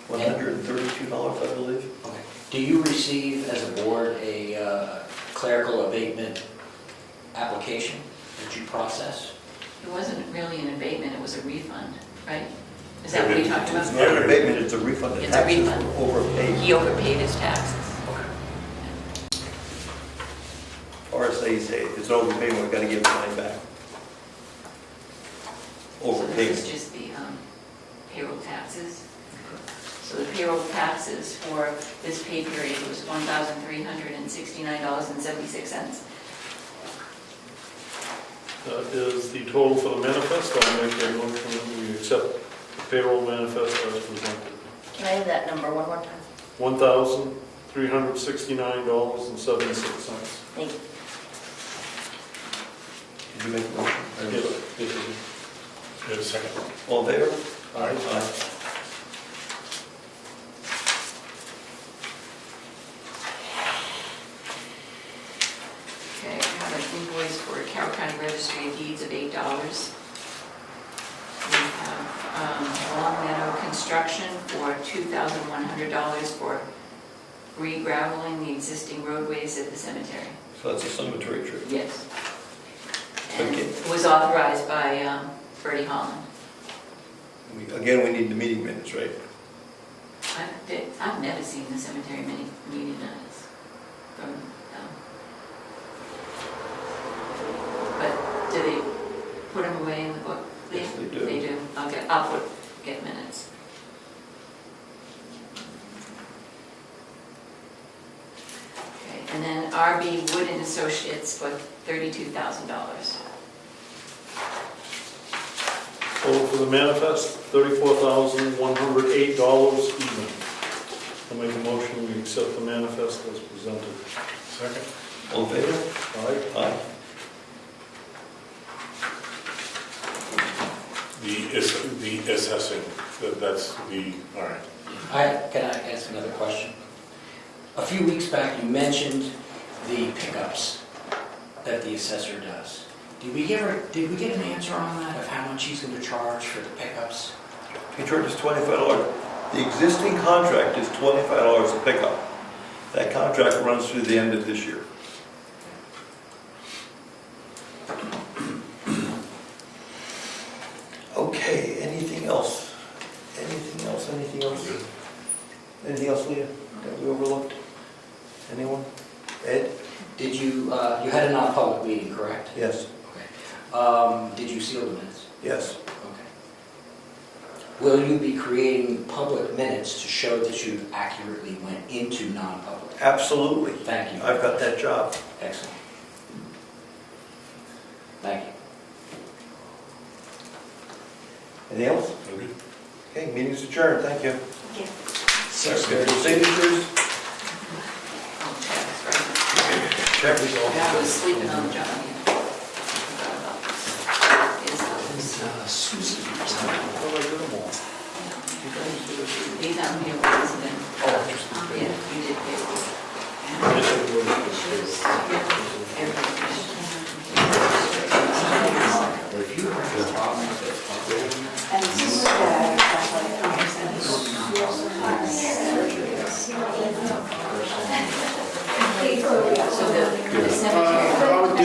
[SPEAKER 2] $132, I believe.
[SPEAKER 10] Okay. Do you receive as a board a clerical abatement application that you process?
[SPEAKER 7] It wasn't really an abatement, it was a refund, right? Is that what you're talking
[SPEAKER 2] It's
[SPEAKER 7] about?
[SPEAKER 2] not an abatement, it's a refund of
[SPEAKER 7] It's a
[SPEAKER 2] taxes
[SPEAKER 7] refund.
[SPEAKER 2] overpaid.
[SPEAKER 7] He overpaid his taxes.
[SPEAKER 2] RSA say it's overpayment, we've got to give the money back.
[SPEAKER 7] So this is
[SPEAKER 2] Overpayment.
[SPEAKER 7] just the payroll taxes. So the payroll taxes for this pay period was $1,369.76.
[SPEAKER 6] That is the total for the manifest. I'll make a motion that we accept the payroll manifest as presented.
[SPEAKER 1] Can I have that number one more time?
[SPEAKER 6] $1,369.76.
[SPEAKER 1] Thank you.
[SPEAKER 2] Did you make a motion?
[SPEAKER 6] Yes, yes, yes.
[SPEAKER 8] Yeah, second.
[SPEAKER 2] All in favor?
[SPEAKER 6] Aye.
[SPEAKER 7] Okay, I have an invoice for Carroll County Registry of Deeds of $8. We have Long Meadow Construction for $2,100 for re-graveling the existing roadways at the cemetery.
[SPEAKER 2] So that's a cemetery trip.
[SPEAKER 7] Yes. And
[SPEAKER 2] Okay.
[SPEAKER 7] it was authorized by Bertie Holland.
[SPEAKER 2] Again, we need the meeting minutes, right?
[SPEAKER 7] I've never seen the cemetery meeting minutes. But do they put them away in the book?
[SPEAKER 2] Yes, they do.
[SPEAKER 7] They do, okay, get minutes. Okay, and then RB Wood and Associates for $32,000.
[SPEAKER 6] Total for the manifest, $34,108 even. I'll make a motion we accept the manifest as presented.
[SPEAKER 8] Second?
[SPEAKER 2] All in favor?
[SPEAKER 6] Aye.
[SPEAKER 2] Aye.
[SPEAKER 8] The assessing, that's the, all right.
[SPEAKER 10] Can I ask another question? A few weeks back, you mentioned the pickups that the assessor does. Did we get an answer on that, of how much he's going to charge for the pickups?
[SPEAKER 2] He charges $25. The existing contract is $25 a pickup. That contract runs through the end of this year. Okay, anything else? Anything else, anything else? Anything else, Leah, that we overlooked? Anyone? Ed?
[SPEAKER 10] Did you had a non-public meeting, correct?
[SPEAKER 2] Yes.
[SPEAKER 10] Okay. Did you seal the minutes?
[SPEAKER 2] Yes.
[SPEAKER 10] Okay. Will you be creating public minutes to show that you accurately went into non-public?
[SPEAKER 2] Absolutely.
[SPEAKER 10] Thank you.
[SPEAKER 2] I've got that job.
[SPEAKER 10] Excellent. Thank you.
[SPEAKER 2] Anything else?
[SPEAKER 8] Okay.
[SPEAKER 2] Okay, meeting's adjourned, thank you.
[SPEAKER 1] Thank you.
[SPEAKER 2] Secretary, signatures?
[SPEAKER 7] Oh, Travis, right.
[SPEAKER 2] Check is all.
[SPEAKER 7] Yeah, I was sleeping on the job. Yeah. Forgot about this.
[SPEAKER 10] Susan.
[SPEAKER 7] These aren't real ones, then. Yeah, you did pay.
[SPEAKER 5] And this is the,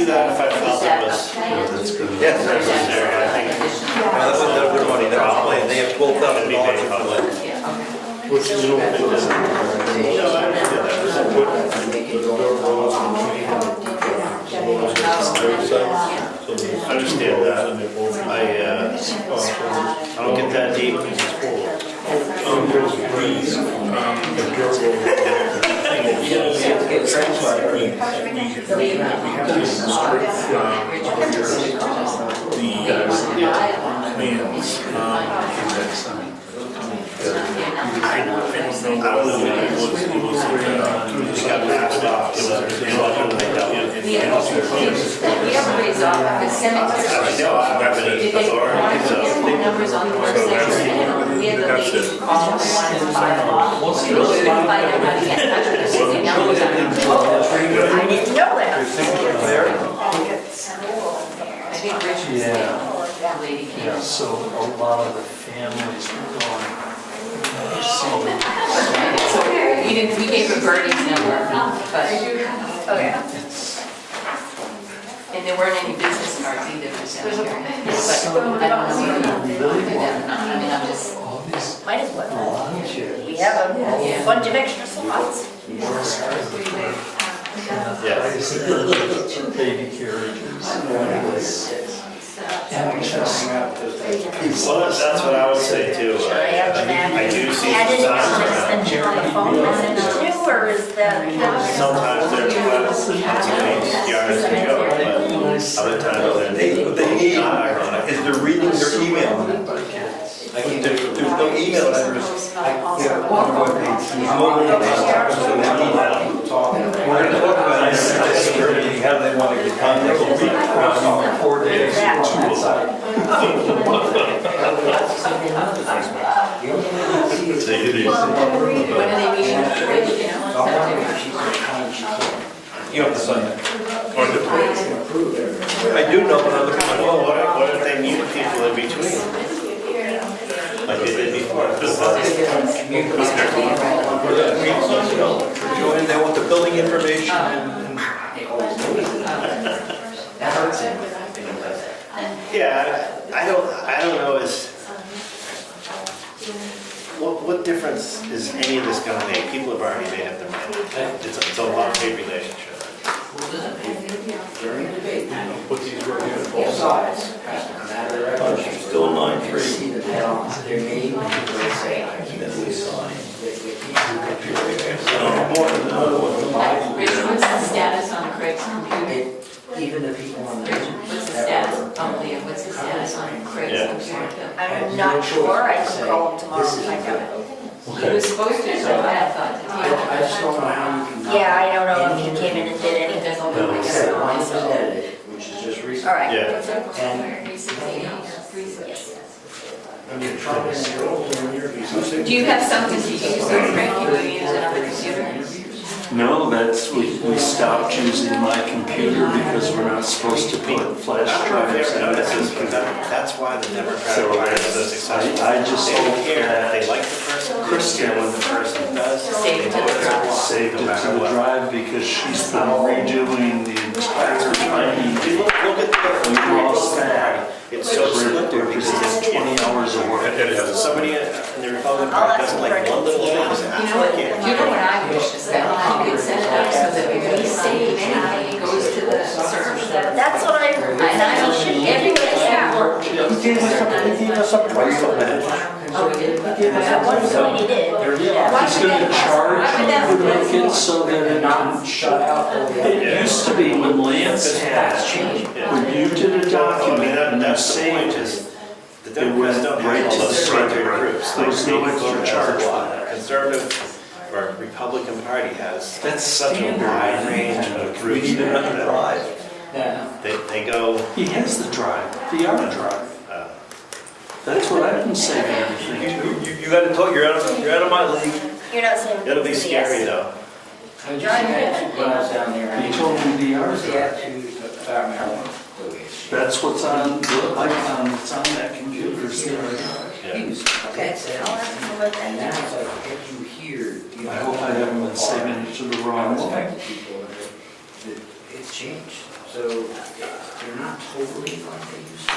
[SPEAKER 9] that if I felt it was
[SPEAKER 2] Yes,
[SPEAKER 9] necessary. I think
[SPEAKER 2] that's their money, that's the plan. They have $12,000 for that.
[SPEAKER 7] Yeah, okay.
[SPEAKER 6] Which you don't think is.
[SPEAKER 9] No, I understand that. I understand that. I don't get that deep. I don't know. It got passed off.
[SPEAKER 7] We have raised off the cemetery.
[SPEAKER 9] I know, I have any
[SPEAKER 7] Did they
[SPEAKER 9] authority,
[SPEAKER 7] want to
[SPEAKER 9] so.
[SPEAKER 7] get phone numbers on the website? We had the lady who called, wanted to buy a law. She was trying to find out how to get in touch with us. She numbers on them.
[SPEAKER 1] I didn't know that.
[SPEAKER 7] I think Rich was there. The lady came.
[SPEAKER 11] Yeah, so a lot of the families were gone.
[SPEAKER 7] We gave her Bernie's number, but,
[SPEAKER 1] Okay.
[SPEAKER 7] and there weren't any business cards either for cemetery. But I don't know if we do that or not. I mean, I'm just,
[SPEAKER 11] All these
[SPEAKER 1] Might as well.
[SPEAKER 11] lawn chairs.
[SPEAKER 1] We have a bunch of extra slots.
[SPEAKER 11] Two baby carriages. And just,
[SPEAKER 9] Well, that's what I would say too.
[SPEAKER 1] I have an
[SPEAKER 9] I do see
[SPEAKER 1] added
[SPEAKER 9] signs around.
[SPEAKER 1] extension on the phone message too, or is that?
[SPEAKER 9] Sometimes they're yards to go, but other times they're.
[SPEAKER 2] What they need
[SPEAKER 9] not ironic.
[SPEAKER 2] is they're reading their email. There's no email address. There's no contact, so they need that. We're going to talk about it, how they want to get contact. 4 days.
[SPEAKER 9] Take it easy.
[SPEAKER 7] when are they meeting? Rich, you know?
[SPEAKER 2] You have to sign that.
[SPEAKER 8] Or the-
[SPEAKER 2] I do know, but I'm looking at
[SPEAKER 9] Well, what if they mute people in between? Like they did before.
[SPEAKER 2] Join, they want the building information and
[SPEAKER 10] That hurts him.
[SPEAKER 9] Yeah, I don't know what difference is any of this gonna make? People have already made up their mind. It's a love-hate relationship.
[SPEAKER 10] During the debate,
[SPEAKER 6] Put these right here.
[SPEAKER 10] both sides, matter of record.
[SPEAKER 2] still 9-3.
[SPEAKER 10] See the head, their name, they say, I keep it, we sign.
[SPEAKER 7] Rich, what's the status on Craig's computer?
[SPEAKER 10] Even the people on the.
[SPEAKER 7] Rich, what's the status, oh, Leah, what's the status on Craig's
[SPEAKER 9] Yeah.
[SPEAKER 7] computer?
[SPEAKER 1] I'm not sure, I can call him tomorrow and find out.
[SPEAKER 7] He was supposed to, so I thought to take it.
[SPEAKER 10] I just don't know how you can.
[SPEAKER 1] Yeah, I don't know if he came in and did
[SPEAKER 7] It
[SPEAKER 1] anything.
[SPEAKER 7] doesn't
[SPEAKER 10] Like
[SPEAKER 7] look
[SPEAKER 10] I
[SPEAKER 7] like
[SPEAKER 10] said, one
[SPEAKER 7] it.
[SPEAKER 10] was edited, which is just recent.
[SPEAKER 1] All right.
[SPEAKER 9] Yeah.
[SPEAKER 10] And
[SPEAKER 7] 368.
[SPEAKER 10] when you're trying to scroll in your view.
[SPEAKER 7] Do you have something to use though, Frank? Can you use it on the computer?
[SPEAKER 11] no, we stopped using my computer because we're not supposed to put flash
[SPEAKER 9] I don't know if
[SPEAKER 11] drives
[SPEAKER 9] you
[SPEAKER 11] in
[SPEAKER 9] ever noticed this,
[SPEAKER 11] it.
[SPEAKER 9] but that's why the Democratic
[SPEAKER 11] So
[SPEAKER 9] Party is so successful.
[SPEAKER 11] I just
[SPEAKER 9] They don't
[SPEAKER 11] hope
[SPEAKER 9] care
[SPEAKER 11] that
[SPEAKER 9] if they like the person, they don't
[SPEAKER 11] Kristen
[SPEAKER 9] care what the person does.
[SPEAKER 7] Save it to the drive.
[SPEAKER 11] saved
[SPEAKER 9] No
[SPEAKER 11] it
[SPEAKER 9] matter
[SPEAKER 11] to the
[SPEAKER 9] what.
[SPEAKER 11] drive because she's been redoing the entire training.
[SPEAKER 9] Look at the
[SPEAKER 11] Across that.
[SPEAKER 9] It's so slippery because it's
[SPEAKER 11] 20 hours of work.
[SPEAKER 9] somebody in the Republican Party doesn't like one little thing.
[SPEAKER 7] You know what I wish is that you could set it up so that when we save anything, it goes to the server.
[SPEAKER 1] That's what I, and I should, everybody have.
[SPEAKER 2] he gave us a price on that.
[SPEAKER 7] Oh, we did.
[SPEAKER 1] At one point he did.
[SPEAKER 11] He's gonna charge you to make it so that it
[SPEAKER 10] Not shut out.
[SPEAKER 11] It used to be when Lance had, when you did a document and you
[SPEAKER 9] That's the point,
[SPEAKER 11] saved it,
[SPEAKER 9] is the Democrats don't
[SPEAKER 11] right
[SPEAKER 9] have
[SPEAKER 11] to
[SPEAKER 9] all
[SPEAKER 11] the
[SPEAKER 9] those
[SPEAKER 11] server.
[SPEAKER 9] secret groups.
[SPEAKER 11] There was no
[SPEAKER 9] Like
[SPEAKER 11] extra
[SPEAKER 9] the
[SPEAKER 11] charge for that.
[SPEAKER 9] Conservative or Republican Party has
[SPEAKER 11] That's
[SPEAKER 9] such a
[SPEAKER 11] standard.
[SPEAKER 9] wide range of
[SPEAKER 2] We
[SPEAKER 9] groups.
[SPEAKER 2] need another drive.
[SPEAKER 10] Yeah.
[SPEAKER 9] They go,
[SPEAKER 11] He has the drive, the R drive. That's what I've been saving everything to.
[SPEAKER 2] You gotta talk, you're out of my league.
[SPEAKER 1] You're not saying.
[SPEAKER 9] it'll be scary though.
[SPEAKER 10] I just had two guys down there.
[SPEAKER 11] He told me the R
[SPEAKER 10] What's the
[SPEAKER 11] drive.
[SPEAKER 10] attitude about marijuana?
[SPEAKER 11] That's what's on, the icon that's on that computer, is the R drive.
[SPEAKER 10] He was,
[SPEAKER 1] Okay,
[SPEAKER 10] that's it.
[SPEAKER 1] I'll ask him about
[SPEAKER 10] And
[SPEAKER 1] that.
[SPEAKER 10] now it's like, if you hear, you know.
[SPEAKER 11] I hope I haven't been saving it to the wrong one.
[SPEAKER 10] Affected people, it's changed. So they're not totally like they used to.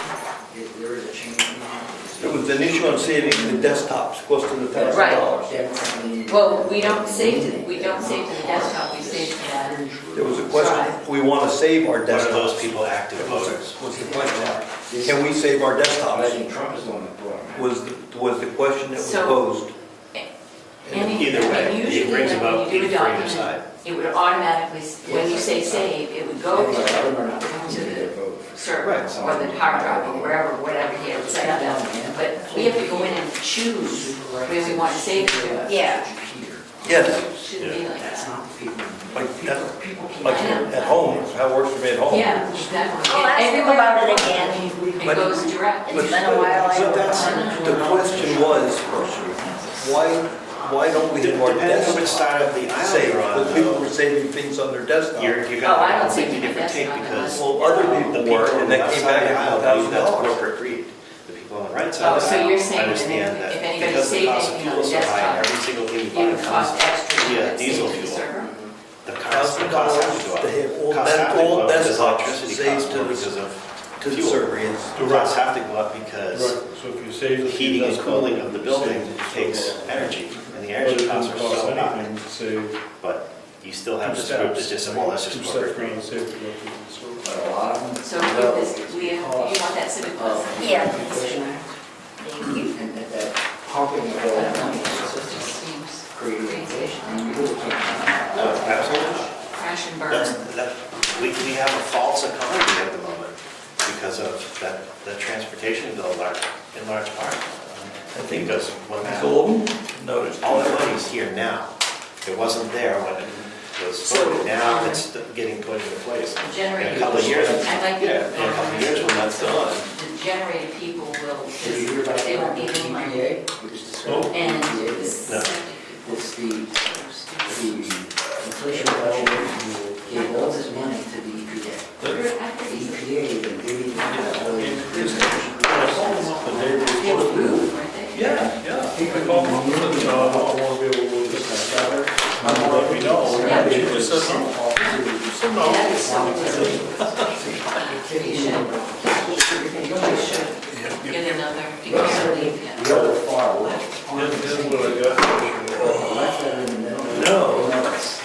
[SPEAKER 10] There is a change in that.
[SPEAKER 2] There was an issue on saving the desktops, costing $1,000.
[SPEAKER 10] Definitely.
[SPEAKER 7] Well, we don't save to the desktop, we save to that.
[SPEAKER 2] There was a question, we want to save our
[SPEAKER 9] What are those
[SPEAKER 2] desktops.
[SPEAKER 9] people active voters?
[SPEAKER 2] Was the question. Can we save our
[SPEAKER 10] I
[SPEAKER 2] desktops?
[SPEAKER 10] think Trump is the one that brought it.
[SPEAKER 2] Was the question that was
[SPEAKER 7] So-
[SPEAKER 2] posed.
[SPEAKER 9] Either way, it
[SPEAKER 7] Usually
[SPEAKER 9] brings
[SPEAKER 7] when
[SPEAKER 9] about
[SPEAKER 7] you do a
[SPEAKER 9] people for either
[SPEAKER 7] document,
[SPEAKER 9] side.
[SPEAKER 7] it would automatically, when you say save, it would go to the server
[SPEAKER 9] Right.
[SPEAKER 7] or the hard drive or wherever, whatever you have set up. But we have to go in and choose where we want to save it to.
[SPEAKER 1] Yeah.
[SPEAKER 2] Yes,
[SPEAKER 7] Shouldn't be like
[SPEAKER 10] That's
[SPEAKER 7] that.
[SPEAKER 10] not the people.
[SPEAKER 2] like at home, how it works for me at home.
[SPEAKER 7] Yeah, exactly.
[SPEAKER 1] I'll ask him about it again.
[SPEAKER 7] It goes direct.
[SPEAKER 1] It's been a while.
[SPEAKER 2] So that's, the question was, why don't we have our
[SPEAKER 9] Depends on which
[SPEAKER 2] desktops
[SPEAKER 9] side of the aisle
[SPEAKER 2] saved?
[SPEAKER 9] you're on.
[SPEAKER 2] Because people were saving things on their desktop.
[SPEAKER 9] You
[SPEAKER 7] Oh,
[SPEAKER 9] got
[SPEAKER 7] I
[SPEAKER 9] a
[SPEAKER 7] don't see
[SPEAKER 9] completely
[SPEAKER 7] my
[SPEAKER 9] different take
[SPEAKER 7] desktop
[SPEAKER 9] because
[SPEAKER 2] Well, other
[SPEAKER 9] the
[SPEAKER 2] people
[SPEAKER 9] people
[SPEAKER 2] were,
[SPEAKER 9] on
[SPEAKER 2] and
[SPEAKER 9] the
[SPEAKER 2] that
[SPEAKER 9] left
[SPEAKER 2] came
[SPEAKER 9] side of
[SPEAKER 2] back
[SPEAKER 9] the
[SPEAKER 2] at
[SPEAKER 9] aisle believe that's
[SPEAKER 2] $1,000.
[SPEAKER 9] corporate greed. The people on the right side
[SPEAKER 7] Oh,
[SPEAKER 9] of the
[SPEAKER 7] so
[SPEAKER 9] aisle
[SPEAKER 7] you're saying that
[SPEAKER 9] understand that
[SPEAKER 7] if anybody's
[SPEAKER 9] because the
[SPEAKER 7] saving
[SPEAKER 9] cost of
[SPEAKER 7] anything
[SPEAKER 9] fuel
[SPEAKER 7] on
[SPEAKER 9] is
[SPEAKER 7] the
[SPEAKER 9] so high,
[SPEAKER 7] desktop,
[SPEAKER 9] every single thing you
[SPEAKER 7] it
[SPEAKER 9] buy
[SPEAKER 7] would cost
[SPEAKER 9] costs.
[SPEAKER 7] extra to
[SPEAKER 9] Yeah,
[SPEAKER 7] save
[SPEAKER 9] diesel
[SPEAKER 7] to the
[SPEAKER 9] fuel.
[SPEAKER 7] server.
[SPEAKER 9] The cost has to go
[SPEAKER 2] $1,000 to
[SPEAKER 9] up.
[SPEAKER 2] have all
[SPEAKER 9] Costs have to go
[SPEAKER 2] all
[SPEAKER 9] up because
[SPEAKER 2] desktops
[SPEAKER 9] electricity
[SPEAKER 2] saved
[SPEAKER 9] costs more
[SPEAKER 2] to
[SPEAKER 9] because of
[SPEAKER 2] the
[SPEAKER 9] fuel.
[SPEAKER 2] server, yes.
[SPEAKER 9] Costs have to go up because
[SPEAKER 6] So if you save
[SPEAKER 9] the
[SPEAKER 6] the
[SPEAKER 9] heating and cooling of the building takes energy, and the energy costs are so high.
[SPEAKER 6] anything, say,
[SPEAKER 9] But you still have this group that's just, well, that's just
[SPEAKER 6] two
[SPEAKER 9] corporate
[SPEAKER 6] steps
[SPEAKER 9] greed.
[SPEAKER 6] around the safety level.
[SPEAKER 10] But a lot of them.
[SPEAKER 7] So with this, you want that Civic Plus?
[SPEAKER 1] Yeah.
[SPEAKER 10] Inflation Act,
[SPEAKER 1] Thank you.
[SPEAKER 10] and that pumping of all that money is
[SPEAKER 7] It just seems
[SPEAKER 10] creating inflation. And you really can't.
[SPEAKER 9] No, absolutely.
[SPEAKER 7] crash and burn.
[SPEAKER 9] We have a false economy at the moment because of that transportation bill in large part.
[SPEAKER 2] I think
[SPEAKER 9] Because when that,
[SPEAKER 2] Golden noticed.
[SPEAKER 9] all that money's here now. It wasn't there when it was voted. Now it's getting put into place.
[SPEAKER 7] The
[SPEAKER 9] In
[SPEAKER 7] generator.
[SPEAKER 9] a couple of years,
[SPEAKER 7] I like
[SPEAKER 9] yeah, in a couple of years when that's done,
[SPEAKER 7] The generator people will,
[SPEAKER 10] Did you hear about
[SPEAKER 7] they won't
[SPEAKER 10] the
[SPEAKER 7] need any money.
[SPEAKER 10] EPA? We just discussed
[SPEAKER 7] And
[SPEAKER 10] EPA.
[SPEAKER 7] this
[SPEAKER 9] No.
[SPEAKER 10] It's the Inflation Reduction gave all this money to the EPA. The EPA, they didn't have all these.
[SPEAKER 6] Yeah. I called them up and said, I want to be able to do this. Let me know.
[SPEAKER 7] Yeah.
[SPEAKER 6] She just said no. She said no.
[SPEAKER 7] That is so good. You should get another, because of the,
[SPEAKER 10] The other far left.
[SPEAKER 6] Here's what I got.
[SPEAKER 10] The left that in the middle.
[SPEAKER 2] No.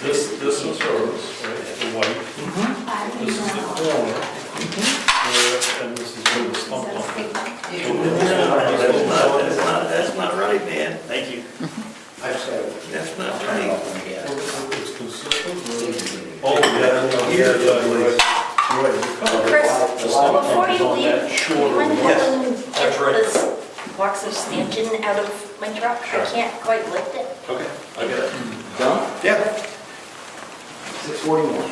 [SPEAKER 6] This is hers, right, the white. This is the corner. And this is where the stump
[SPEAKER 2] That's not right, man.
[SPEAKER 9] thank you.
[SPEAKER 10] I just got.
[SPEAKER 2] That's not right.
[SPEAKER 6] It's consistent.
[SPEAKER 2] Oh, yeah.
[SPEAKER 1] Chris, before you leave, you mind helping
[SPEAKER 2] that's
[SPEAKER 1] get
[SPEAKER 2] right.
[SPEAKER 1] this box of stanchion out of my truck? I can't quite lift it.
[SPEAKER 9] Okay, I get it.
[SPEAKER 10] Done?
[SPEAKER 2] Yeah.
[SPEAKER 10] 6:41.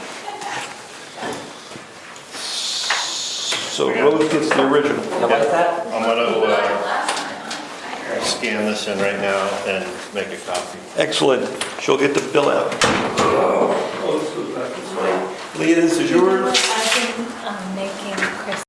[SPEAKER 2] So Rose gets the original.
[SPEAKER 10] How about that?
[SPEAKER 9] I'm gonna scan this in right now and make a copy.
[SPEAKER 2] Excellent. She'll get the bill out. Leah, this is yours.